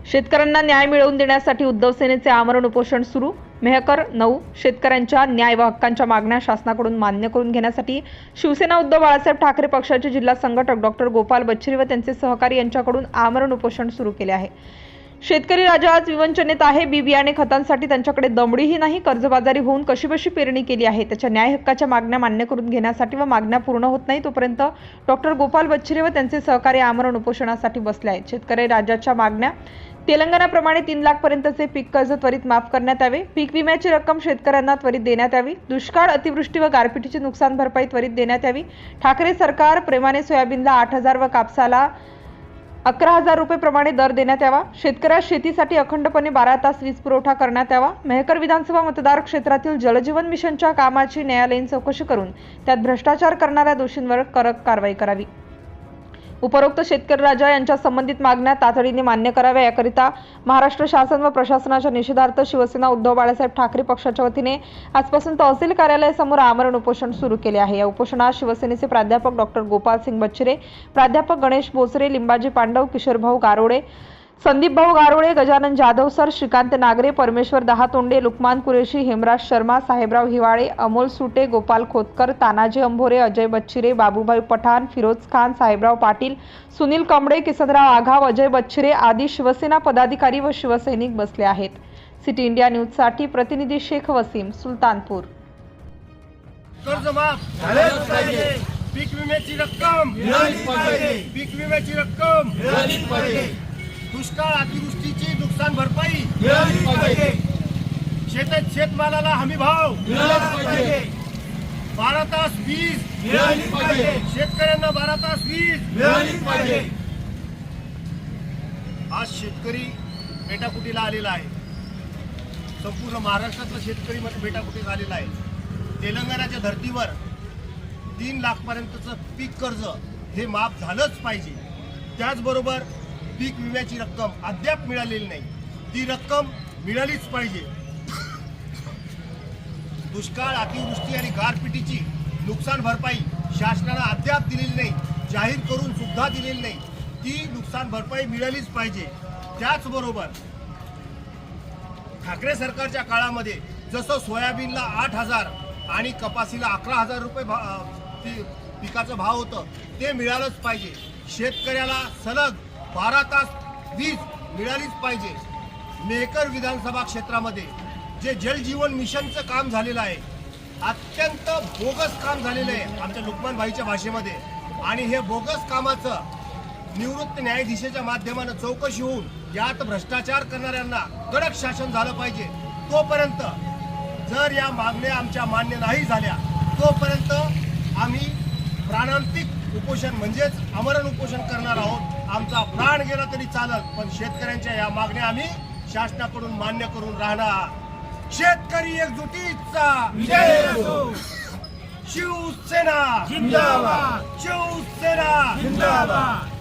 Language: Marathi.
शेतकऱ्यांना न्याय मिळवून देण्यासाठी उद्धव सेनेचे आमरण उपोषण सुरू। मेहकर 9 शेतकऱ्यांच्या न्याय व हक्कांच्या मागण्या शासनाकडून मान्य करून घेण्यासाठी शिवसेना उद्धव बाळासाहेब ठाकरे पक्षाचे जिल्हा संघटक डॉक्टर गोपाल बच्छिरे व त्यांचे सहकारी यांच्याकडून आमरण उपोषण सुरू केले आहे। शेतकरी राजा आज विवंचनेत आहे। बी बियाणे खतांसाठी त्यांच्याकडे दमडीही नाही। कर्जबाजारी होऊन कशीबशी पेरणी केली आहे। त्याच्या न्याय हक्काच्या मागण्या मान्य करून घेण्यासाठी व मागण्या पूर्ण होत नाही तोपर्यंत डॉक्टर गोपाल बच्छिरे व त्यांचे सहकारी आमरण उपोषणासाठी बसले आहेत। शेतकरी राजाच्या मागण्या तेलंगणाप्रमाणे 3 लाख पर्यंतचे पीक कर्ज त्वरित माफ करण्यात यावे। पीक विम्याची रक्कम शेतकऱ्यांना त्वरित देण्यात यावी। दुष्काळ, अतिवृष्टी व गारपिटीची नुकसान भरपाई त्वरित देण्यात यावी। ठाकरे सरकार प्रेमाने सोयाबीनला 8,000 व कापसाला 11,000 रुपये प्रमाणे दर देण्यात यावा। शेतकऱ्यास शेतीसाठी अखंडपणे 12 तास वीज पुरवठा करण्यात यावा। मेहकर विधानसभा मतदार क्षेत्रातील जलजीवन मिशनच्या कामाची न्यायालयीन चौकशी करून त्यात भ्रष्टाचार करणाऱ्या दोषींवर कडक कारवाई करावी। उपरोक्त शेतकरी राजा यांच्या संबंधित मागण्या तातडीने मान्य कराव्या याकरिता महाराष्ट्र शासन व प्रशासनाच्या निषेधार्थ शिवसेना उद्धव बाळासाहेब ठाकरे पक्षाच्या वतीने आजपासून तहसील कार्यालयासमोर आमरण उपोषण सुरू केले आहे। या उपोषणात शिवसेनेचे प्राध्यापक डॉक्टर गोपाल सिंग बच्छिरे, प्राध्यापक गणेश बोसरे, लिंबाजी पांडव, किशोरभाऊ गारोडे, संदीपभाऊ गारोडे, गजानन जाधव सर, श्रीकांत नागरे, परमेश्वर दहातोंडे, लुकमान कुरेशी, हेमराज शर्मा, साहेबराव हिवाळे, अमोल सुटे, गोपाल खोतकर, तानाजी अंभोरे, अजय बच्छिरे, बाबूभाई पठाण, फिरोज खान, साहेबराव पाटील, सुनील कमडे, किसनराव आघाव, अजय बच्छिरे आदी शिवसेना पदाधिकारी व शिवसैनिक बसले आहेत। सिटी इंडिया न्यूज साठी प्रतिनिधी शेख वसीम, सुलतानपूर। कर्जमाफ झालेच पाहिजे। पीक विम्याची रक्कम मिळालीच पाहिजे। पीक विम्याची रक्कम मिळालीच पाहिजे। दुष्काळ, अतिवृष्टीची नुकसान भरपाई मिळालीच पाहिजे। शेतमालाला हमी भाव मिळालाच पाहिजे। 12 तास वीज मिळालीच पाहिजे। शेतकऱ्यांना 12 तास वीज मिळालीच पाहिजे। आज शेतकरी बेटाकुटीला आलेला आहे। संपूर्ण महाराष्ट्रातला शेतकरी बेटाकुटीला आलेला आहे। तेलंगणाच्या धर्तीवर 3 लाख पर्यंतचं पीक कर्ज हे माफ झालंच पाहिजे। त्याचबरोबर पीक विम्याची रक्कम अद्याप मिळालेली नाही, ती रक्कम मिळालीच पाहिजे। दुष्काळ, अतिवृष्टी आणि गारपिटीची नुकसान भरपाई शासनाने अद्याप दिलेली नाही, जाहीर करून सुद्धा दिलेली नाही, ती नुकसान भरपाई मिळालीच पाहिजे। त्याचबरोबर ठाकरे सरकारच्या काळामध्ये जसं सोयाबीनला 8,000 आणि कपासीला 11,000 रुपये पिकाचा भाव होतं ते मिळालंच पाहिजे। शेतकऱ्याला सलग 12 तास वीज मिळालीच पाहिजे। मेहकर विधानसभा क्षेत्रामध्ये जे जलजीवन मिशनचं काम झालेलं आहे, अत्यंत बोगस काम झालेलं आहे आमच्या लुकमान भाईच्या भाषेमध्ये, आणि हे बोगस कामाचं निवृत्त न्यायाधीशाच्या माध्यमाने चौकशी होऊन यात भ्रष्टाचार करणाऱ्यांना कडक शासन झालं पाहिजे। तोपर्यंत जर या मागण्या आमच्या मान्य नाही झाल्या तोपर्यंत आम्ही प्राणांतिक उपोषण म्हणजेच आमरण उपोषण करणार आहोत। आमचा प्राण गेला तरी चालत, पण शेतकऱ्यांच्या या मागण्या आम्ही शासनाकडून मान्य करून राहणार। शेतकरी एकजुटीचा विजय असो। शिवसेना जिंदाबाद। शिवसेना जिंदाबाद।